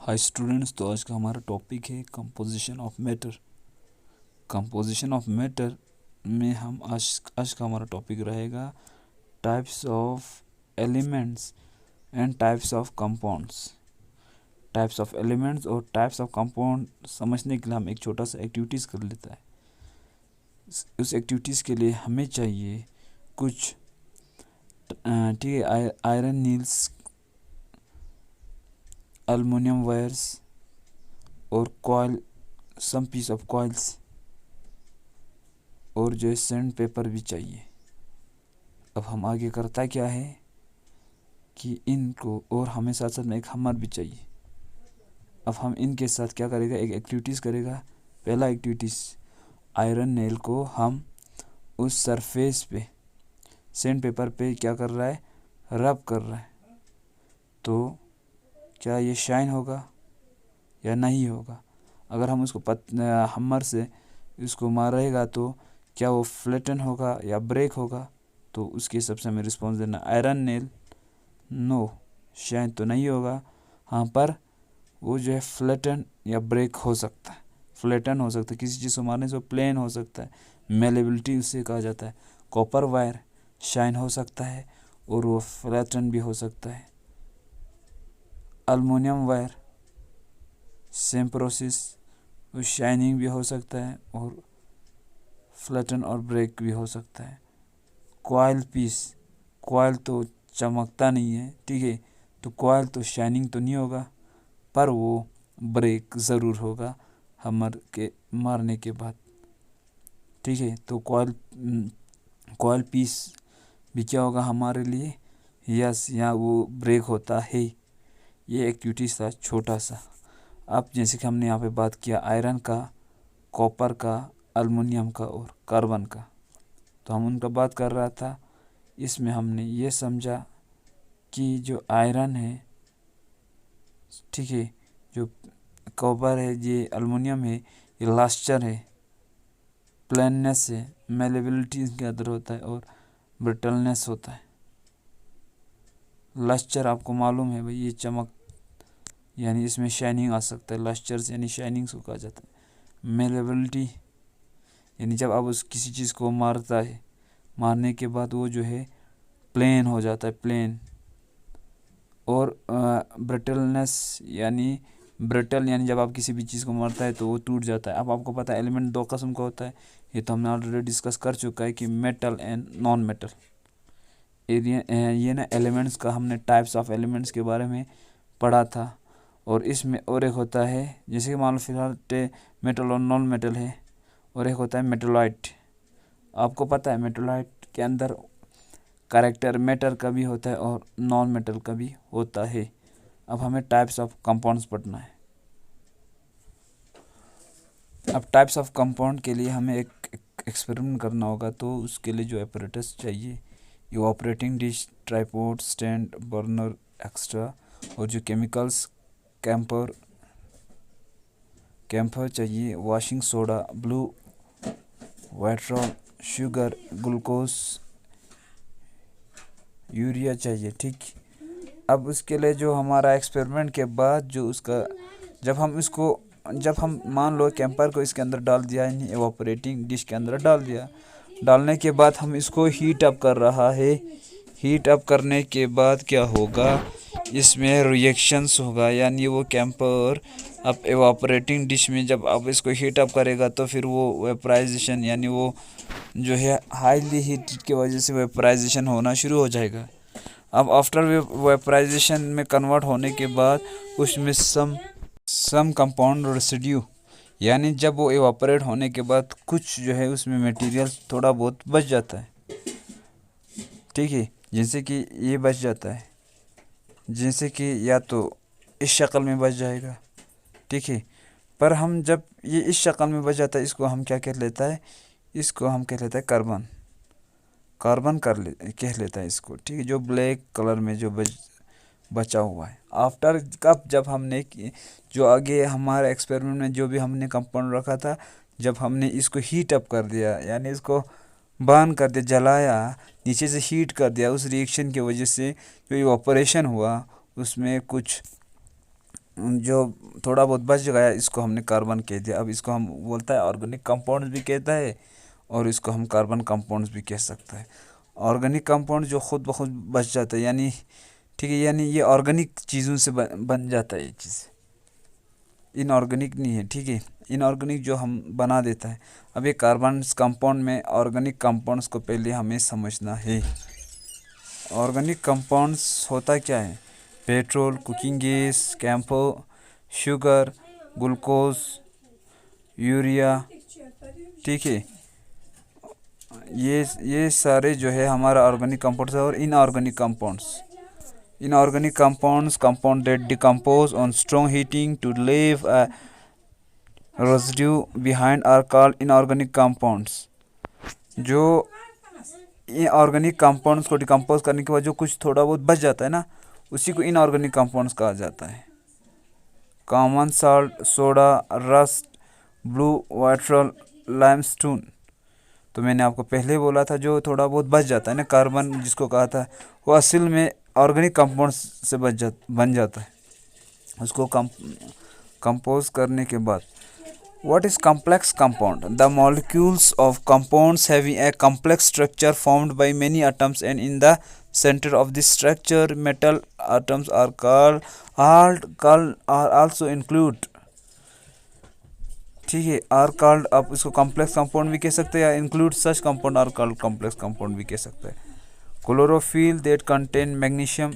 Hi students, तो आज का हमारा टॉपिक है composition of matter. Composition of matter में हम आज का हमारा टॉपिक रहेगा types of elements and types of compounds. Types of elements और टाइप्स ऑफ कंपाउंड समझने के लिए हम एक छोटा सा एक्टिविटीज़ कर लेता है। उस एक्टिविटीज़ के लिए हमें चाहिए कुछ ठीक है, आयरन नील्स, एल्युमिनियम वायर्स और coil, some piece of coils, और जो है सैंड पेपर भी चाहिए। अब हम आगे करता क्या है कि इनको, और हमें साथ साथ में एक हमर भी चाहिए। अब हम इनके साथ क्या करेगा, एक एक्टिविटीज़ करेगा। पहला एक्टिविटीज़, आयरन नेल को हम उस सरफेस पे सैंड पेपर पे क्या कर रहा है, रब कर रहा है। तो क्या ये शाइन होगा या नहीं होगा? अगर हम उसको हमर से इसको मारेगा तो क्या वो फ्लैटन होगा या ब्रेक होगा? तो उसके हिसाब से हमें रिस्पॉन्स देना। आयरन नेल, नो, शाइन तो नहीं होगा। हाँ, पर वो जो है फ्लैटन या ब्रेक हो सकता है। फ्लैटन हो सकता है, किसी चीज़ को मारने से प्लेन हो सकता है, मेलेबिलिटी उससे कहा जाता है। कॉपर वायर शाइन हो सकता है और वो फ्लैटन भी हो सकता है। एल्युमिनियम वायर सेम प्रोसेस, वो शाइनिंग भी हो सकता है और फ्लैटन और ब्रेक भी हो सकता है। कॉइल पीस, कॉइल तो चमकता नहीं है, ठीक है, तो कॉइल तो शाइनिंग तो नहीं होगा, पर वो ब्रेक ज़रूर होगा हमर के मारने के बाद, ठीक है। तो कॉइल पीस भी क्या होगा हमारे लिए, यस, यहाँ वो ब्रेक होता है। ये एक्टिविटीज़ था छोटा सा। अब जैसे कि हमने यहाँ पे बात किया आयरन का, कॉपर का, एल्युमिनियम का और कार्बन का, तो हम उनका बात कर रहा था। इसमें हमने ये समझा कि जो आयरन है, ठीक है, जो कॉपर है, ये एल्युमिनियम है, ये लास्टर है, प्लेननेस है, मेलेबिलिटी इसके अंदर होता है और ब्रिटलनेस होता है। लस्टर आपको मालूम है भाई, ये चमक, यानी इसमें शाइनिंग आ सकता है। लस्टर यानी शाइनिंग को कहा जाता है। मेलेबिलिटी यानी जब आप उस किसी चीज़ को मारता है, मारने के बाद वो जो है प्लेन हो जाता है, प्लेन। और ब्रिटलनेस यानी ब्रिटल, यानी जब आप किसी भी चीज़ को मारता है तो वो टूट जाता है। अब आपको पता है एलिमेंट दो किस्म का होता है, ये तो हमने ऑलरेडी डिस्कस कर चुका है कि मेटल एंड नॉन मेटल। ये ना एलिमेंट्स का हमने टाइप्स ऑफ एलिमेंट्स के बारे में पढ़ा था। और इसमें और एक होता है, जैसे कि मान लो फिलहाल मेटल और नॉन मेटल है, और एक होता है मेटलाइट। आपको पता है मेटलाइट के अंदर कैरेक्टर मेटर का भी होता है और नॉन मेटल का भी होता है। अब हमें टाइप्स ऑफ कंपाउंड्स पढ़ना है। अब टाइप्स ऑफ कंपाउंड के लिए हमें एक एक्सपेरिमेंट करना होगा, तो उसके लिए जो एपरेटस चाहिए, ये operating dish, tripod, stand, burner, extra, और जो केमिकल्स, कैम्फर चाहिए, washing soda, blue vitriol, sugar, glucose, urea चाहिए, ठीक। अब उसके लिए जो हमारा एक्सपेरिमेंट के बाद जो उसका, जब हम मान लो कैंपर को इसके अंदर डाल दिया, यानी एवापोरेटिंग डिश के अंदर डाल दिया, डालने के बाद हम इसको हीट अप कर रहा है। हीट अप करने के बाद क्या होगा, इसमें रिएक्शंस होगा, यानी वो कैंपर अब एवापोरेटिंग डिश में जब आप इसको हीट अप करेगा तो फिर वो वेपराइजेशन, यानी वो जो है हाईली हीट की वजह से वेपराइजेशन होना शुरू हो जाएगा। अब आफ्टर वेपराइजेशन में कन्वर्ट होने के बाद उसमें सम कंपाउंड रेसिड्यू, यानी जब वो एवापोरेट होने के बाद कुछ जो है उसमें मटेरियल थोड़ा बहुत बच जाता है, ठीक है। जैसे कि ये बच जाता है, जैसे कि या तो इस शक्ल में बच जाएगा, ठीक है। पर हम जब ये इस शक्ल में बच जाता है, इसको हम क्या कह लेता है, इसको हम कह लेता है कार्बन। कह लेता है इसको, ठीक है, जो ब्लैक कलर में जो बचा हुआ है। आफ्टर कब, जब हमने जो आगे हमारे एक्सपेरिमेंट में जो भी हमने कंपाउंड रखा था, जब हमने इसको हीट अप कर दिया, यानी इसको बर्न कर दिया, जलाया, नीचे से हीट कर दिया, उस रिएक्शन की वजह से जो इवापोरेशन हुआ उसमें कुछ जो थोड़ा बहुत बच गया इसको हमने कार्बन कह दिया। अब इसको हम बोलता है ऑर्गेनिक कंपाउंड्स भी कहता है और इसको हम कार्बन कंपाउंड्स भी कह सकता है। ऑर्गेनिक कंपाउंड जो खुद ब खुद बच जाता है, यानी ठीक है, यानी ये ऑर्गेनिक चीज़ों से बन जाता है ये चीज़, इनऑर्गेनिक नहीं है, ठीक है। इनऑर्गेनिक जो हम बना देता है। अब ये कार्बन कंपाउंड में ऑर्गेनिक कंपाउंड्स को पहले हमें समझना है। ऑर्गेनिक कंपाउंड्स होता क्या है? Petrol, cooking gas, camphor, sugar, glucose, urea, ठीक है। ये सारे जो है हमारा ऑर्गेनिक कंपाउंड्स है। और inorganic compounds compound that decompose on strong heating to leave a residue behind are called inorganic compounds. जो इनऑर्गेनिक कंपाउंड्स को डिकम्पोज करने के बाद जो कुछ थोड़ा बहुत बच जाता है ना, उसी को इनऑर्गेनिक कंपाउंड्स कहा जाता है। Common salt, soda, rust, blue water, limestone. तो मैंने आपको पहले बोला था जो थोड़ा बहुत बच जाता है ना, कार्बन जिसको कहा था, वो असल में ऑर्गेनिक कंपाउंड्स से बन जाता है उसको कंपोज करने के बाद। What is complex compound? The molecules of compounds having a complex structure formed by many atoms, and in the center of this structure metal atoms are also include, ठीक है। आर कॉल्ड, आप इसको complex compound भी कह सकते हैं या include such compound are called complex compound भी कह सकते हैं। Chlorophyll that contain magnesium,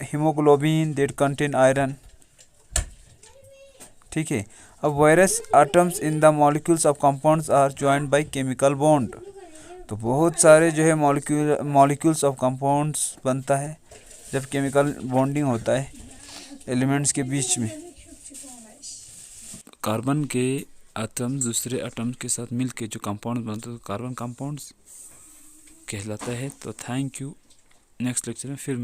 haemoglobin that contain iron, ठीक है। अब various atoms in the molecules of compounds are joined by chemical bond. तो बहुत सारे जो है मॉलिक्यूल्स ऑफ कंपाउंड्स बनता है जब केमिकल बॉन्डिंग होता है एलिमेंट्स के बीच में। कार्बन के एटम्स दूसरे एटम्स के साथ मिलके जो कंपाउंड बनते हैं तो कार्बन कंपाउंड्स कहलाता है। तो थैंक यू, नेक्स्ट लेक्चर में फिर